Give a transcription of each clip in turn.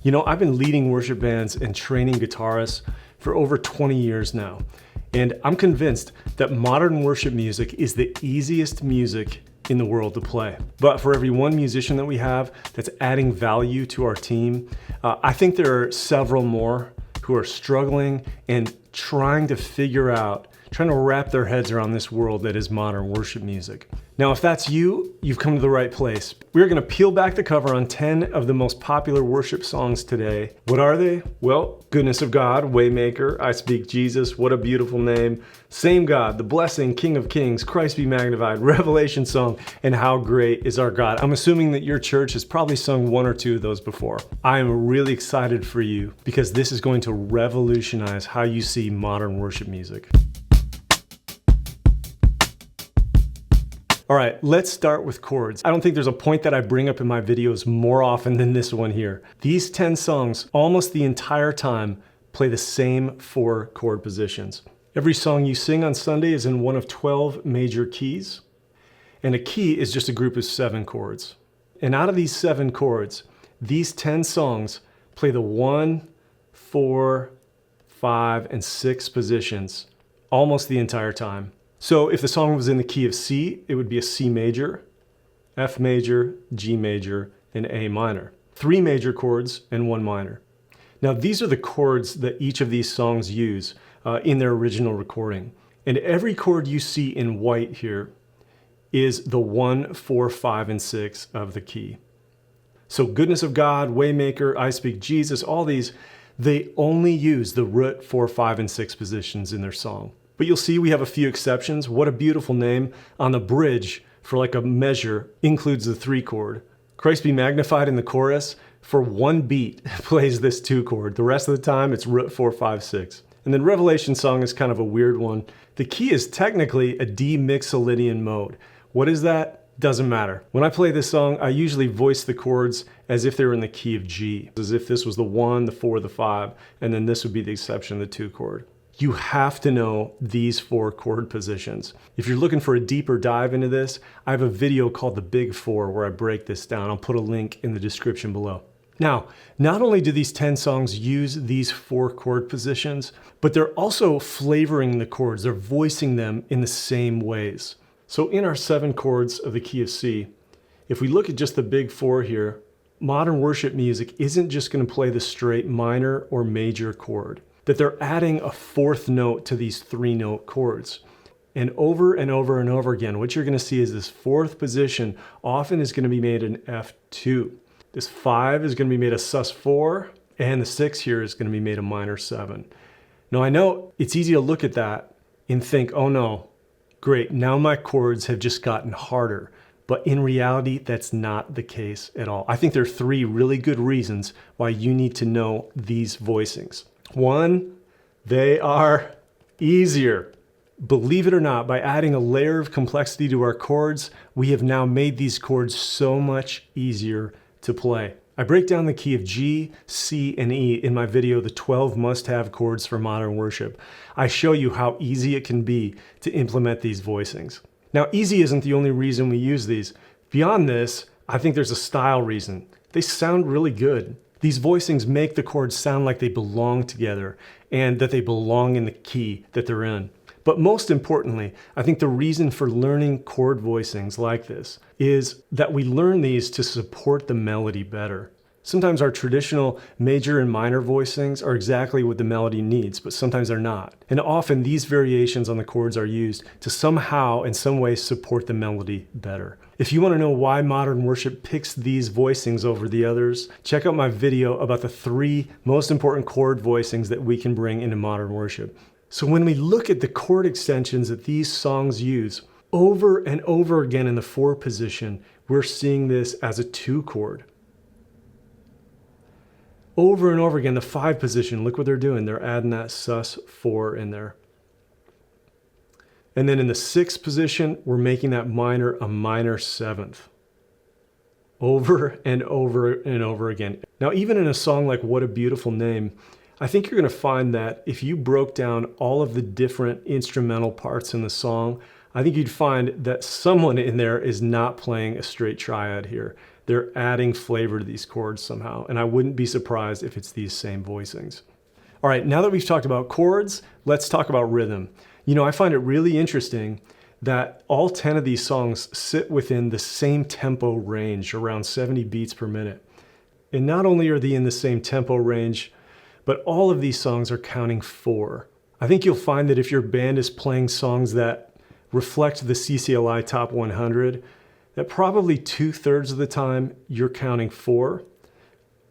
You know, I've been leading worship bands and training guitarists for over 20 years now, and I'm convinced that modern worship music is the easiest music in the world to play. But for every one musician that we have that's adding value to our team, I think there are several more who are struggling and trying to wrap their heads around this world that is modern worship music. Now, if that's you, you've come to the right place. We're gonna peel back the cover on 10 of the most popular worship songs today. What are they? Well, Goodness of God, Waymaker, I Speak Jesus, What a Beautiful Name, Same God, The Blessing, King of Kings, Christ Be Magnified, Revelation Song, and How Great Is Our God. I'm assuming that your church has probably sung one or two of those before. I am really excited for you because this is going to revolutionize how you see modern worship music. All right, let's start with chords. I don't think there's a point that I bring up in my videos more often than this one here. These 10 songs, almost the entire time, play the same 4 chord positions. Every song you sing on Sunday is in one of 12 major keys, and a key is just a group of 7 chords. And out of these 7 chords, these 10 songs play the 1, 4, 5, and 6 positions almost the entire time. So if the song was in the key of C, it would be a C major, F major, G major, and A minor. 3 major chords and 1 minor. Now these are the chords that each of these songs use in their original recording. And every chord you see in white here is the 1, 4, 5, and 6 of the key. So Goodness of God, Waymaker, I Speak Jesus, all these, they only use the root 4, 5, and 6 positions in their song. But you'll see we have a few exceptions. What a Beautiful Name on the bridge for like a measure includes the 3 chord. Christ Be Magnified in the chorus for 1 beat plays this 2 chord. The rest of the time it's root 4, 5, 6. And then Revelation Song is kind of a weird one. The key is technically a D mixolydian mode. What is that? Doesn't matter. When I play this song, I usually voice the chords as if they were in the key of G, as if this was the 1, the 4, the 5, and then this would be the exception, the 2 chord. You have to know these 4 chord positions. If you're looking for a deeper dive into this, I have a video called The Big 4 where I break this down. I'll put a link in the description below. Now, not only do these 10 songs use these 4 chord positions, but they're also flavoring the chords. They're voicing them in the same ways. So in our 7 chords of the key of C, if we look at just the big 4 here, modern worship music isn't just going to play the straight minor or major chord, that they're adding a 4th note to these 3-note chords. And over and over and over again, what you're gonna see is this 4th position often is gonna be made an F2. This 5 is gonna be made a sus4, and the 6 here is gonna be made a minor 7. Now I know it's easy to look at that and think, oh no, great, now my chords have just gotten harder. But in reality, that's not the case at all. I think there are 3 really good reasons why you need to know these voicings. 1, they are easier. Believe it or not, by adding a layer of complexity to our chords, we have now made these chords so much easier to play. I break down the key of G, C, and E in my video, The 12 Must-Have Chords for Modern Worship. I show you how easy it can be to implement these voicings. Now, easy isn't the only reason we use these. Beyond this, I think there's a style reason. They sound really good. These voicings make the chords sound like they belong together and that they belong in the key that they're in. But most importantly, I think the reason for learning chord voicings like this is that we learn these to support the melody better. Sometimes our traditional major and minor voicings are exactly what the melody needs, but sometimes they're not. And often these variations on the chords are used to somehow, in some way, support the melody better. If you want to know why modern worship picks these voicings over the others, check out my video about the 3 most important chord voicings that we can bring into modern worship. So when we look at the chord extensions that these songs use, over and over again in the 4 position, we're seeing this as a 2 chord. Over and over again, the 5 position, look what they're doing. They're adding that sus4 in there. And then in the 6th position, we're making that minor a minor 7th. Over and over and over again. Now, even in a song like What a Beautiful Name, I think you're gonna find that if you broke down all of the different instrumental parts in the song, I think you'd find that someone in there is not playing a straight triad here. They're adding flavor to these chords somehow, and I wouldn't be surprised if it's these same voicings. All right, now that we've talked about chords, let's talk about rhythm. You know, I find it really interesting that all 10 of these songs sit within the same tempo range, around 70 beats per minute. And not only are they in the same tempo range, but all of these songs are counting 4. I think you'll find that if your band is playing songs that reflect the CCLI Top 100, that probably 2/3 of the time you're counting 4.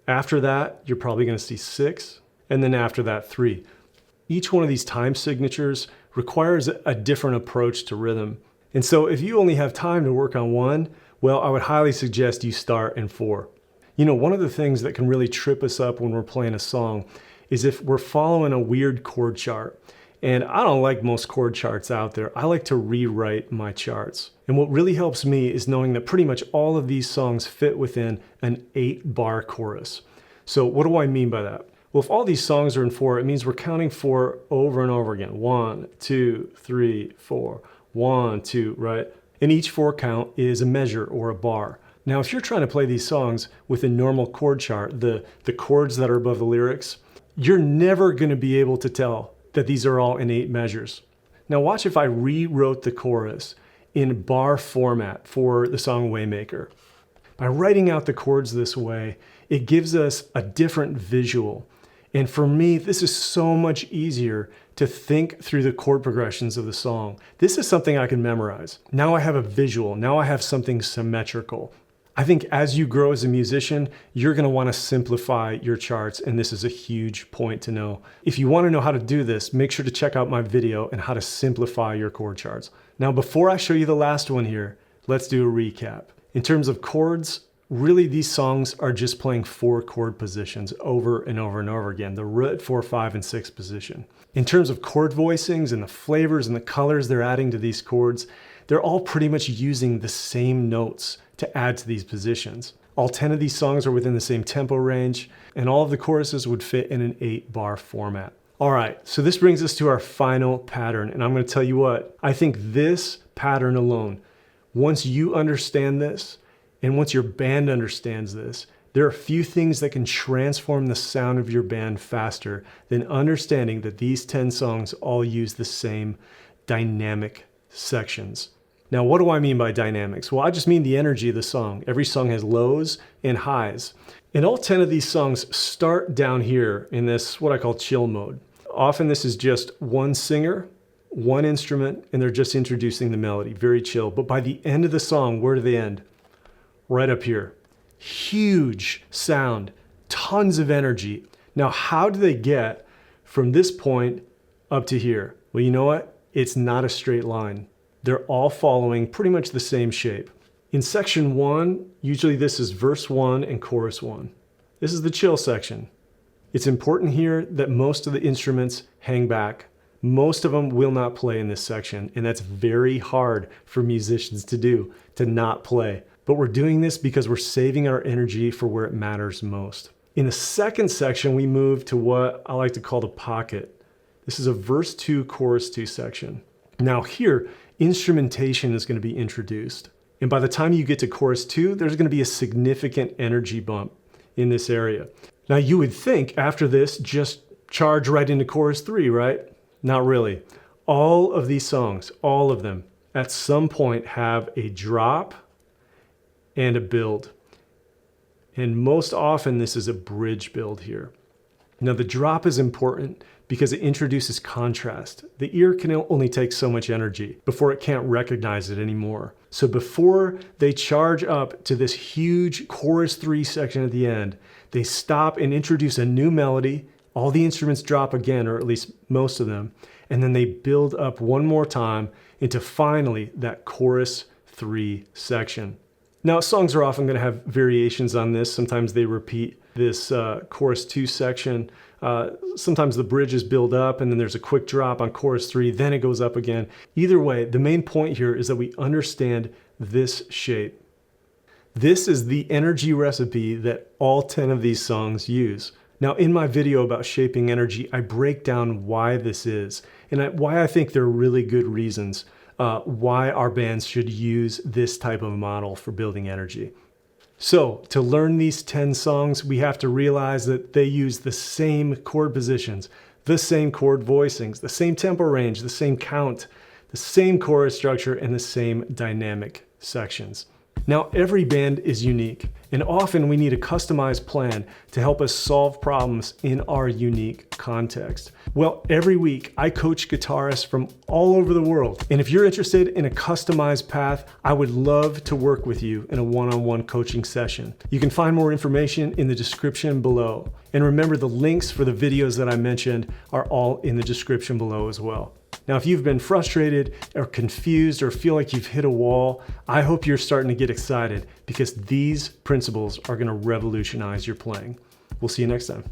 After that, you're probably going to see 6, and then after that, 3. Each one of these time signatures requires a different approach to rhythm. And so if you only have time to work on one, well, I would highly suggest you start in 4. You know, one of the things that can really trip us up when we're playing a song is if we're following a weird chord chart. And I don't like most chord charts out there. I like to rewrite my charts. And what really helps me is knowing that pretty much all of these songs fit within an 8-bar chorus. So what do I mean by that? Well, if all these songs are in 4, it means we're counting 4 over and over again. 1, 2, 3, 4, 1, 2, right? And each 4 count is a measure or a bar. Now, if you're trying to play these songs with a normal chord chart, the chords that are above the lyrics, you're never going to be able to tell that these are all in 8 measures. Now watch if I rewrote the chorus in bar format for the song Waymaker. By writing out the chords this way, it gives us a different visual. And for me, this is so much easier to think through the chord progressions of the song. This is something I can memorize. Now I have a visual. Now I have something symmetrical. I think as you grow as a musician, you're going to want to simplify your charts, and this is a huge point to know. If you want to know how to do this, make sure to check out my video on how to simplify your chord charts. Now, before I show you the last one here, let's do a recap. In terms of chords, really these songs are just playing 4 chord positions over and over and over again, the root 4, 5, and 6 position. In terms of chord voicings and the flavors and the colors they're adding to these chords, they're all pretty much using the same notes to add to these positions. All 10 of these songs are within the same tempo range, and all of the choruses would fit in an 8-bar format. All right, so this brings us to our final pattern, and I'm going to tell you what, I think this pattern alone, once you understand this, and once your band understands this, there are few things that can transform the sound of your band faster than understanding that these 10 songs all use the same dynamic sections. Now, what do I mean by dynamics? Well, I just mean the energy of the song. Every song has lows and highs. And all 10 of these songs start down here in this, what I call chill mode. Often this is just one singer, one instrument, and they're just introducing the melody, very chill. But by the end of the song, where do they end? Right up here. Huge sound, tons of energy. Now, how do they get from this point up to here? Well, you know what? It's not a straight line. They're all following pretty much the same shape. In section 1, usually this is verse 1 and chorus 1. This is the chill section. It's important here that most of the instruments hang back. Most of them will not play in this section, and that's very hard for musicians to do, to not play. But we're doing this because we're saving our energy for where it matters most. In the second section, we move to what I like to call the pocket. This is a verse 2, chorus 2 section. Now here, instrumentation is going to be introduced. And by the time you get to chorus 2, there's going to be a significant energy bump in this area. Now you would think after this, just charge right into chorus 3, right? Not really. All of these songs, all of them, at some point have a drop and a build. And most often this is a bridge build here. Now the drop is important because it introduces contrast. The ear can only take so much energy before it can't recognize it anymore. So before they charge up to this huge chorus 3 section at the end, they stop and introduce a new melody. All the instruments drop again, or at least most of them, and then they build up one more time into finally that chorus 3 section. Now, songs are often going to have variations on this. Sometimes they repeat this chorus 2 section. Sometimes the bridges build up and then there's a quick drop on chorus 3, then it goes up again. Either way, the main point here is that we understand this shape. This is the energy recipe that all 10 of these songs use. Now, in my video about shaping energy, I break down why this is and why I think there are really good reasons why our bands should use this type of model for building energy. So to learn these 10 songs, we have to realize that they use the same chord positions, the same chord voicings, the same tempo range, the same count, the same chorus structure, and the same dynamic sections. Now, every band is unique, and often we need a customized plan to help us solve problems in our unique context. Well, every week I coach guitarists from all over the world, and if you're interested in a customized path, I would love to work with you in a one-on-one coaching session. You can find more information in the description below. And remember, the links for the videos that I mentioned are all in the description below as well. Now, if you've been frustrated or confused or feel like you've hit a wall, I hope you're starting to get excited because these principles are going to revolutionize your playing. We'll see you next time.